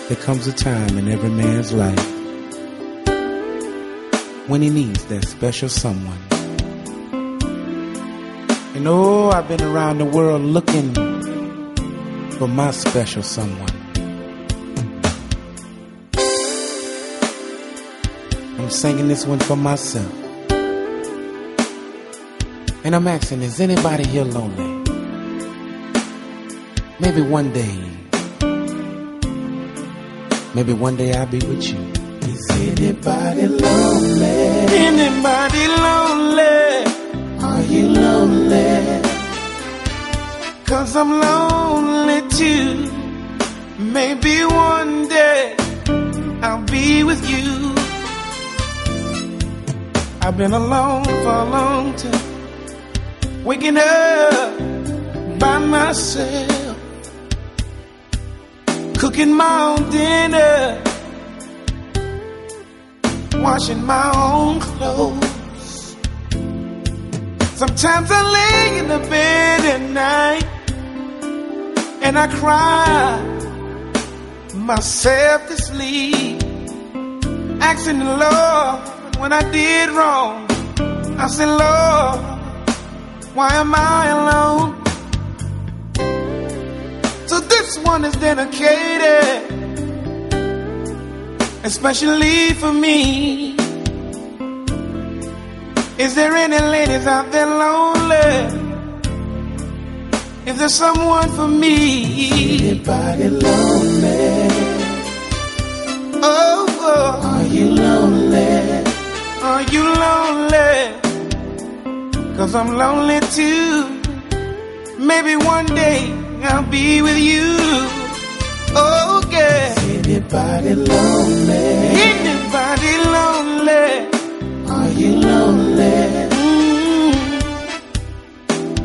There comes a time in every man's life when he needs that special someone. And oh, I've been around the world looking for my special someone. I'm singing this one for myself. And I'm asking, is anybody here lonely? Maybe one day I'll be with you. Is anybody lonely? Anybody lonely? Are you lonely? 'Cause I'm lonely too. Maybe one day I'll be with you. I've been alone for a long time, waking up by myself, cooking my own dinner, washing my own clothes. Sometimes I lay in the bed at night and I cry myself to sleep, asking the Lord when I did wrong. I said, Lord, why am I alone? So this one is dedicated especially for me. Is there any ladies out there lonely? Is there someone for me? Anybody lonely? Oh, oh. Are you lonely? Are you lonely? 'Cause I'm lonely too. Maybe one day I'll be with you. Oh, yeah. Anybody lonely? Anybody lonely? Are you lonely?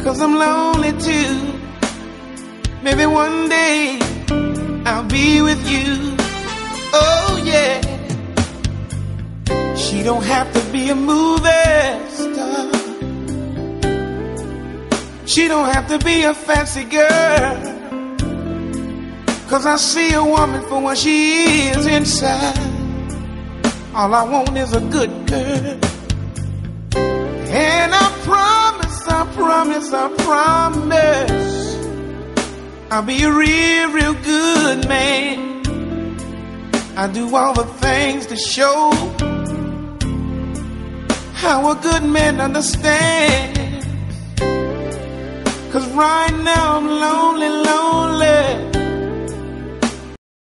'Cause I'm lonely too. Maybe one day I'll be with you. Oh, yeah. She don't have to be a movie star. She don't have to be a fancy girl. 'Cause I see a woman for what she is inside. All I want is a good girl. And I promise I'll be a real, real good man. I do all the things to show how a good man understands. 'Cause right now I'm lonely.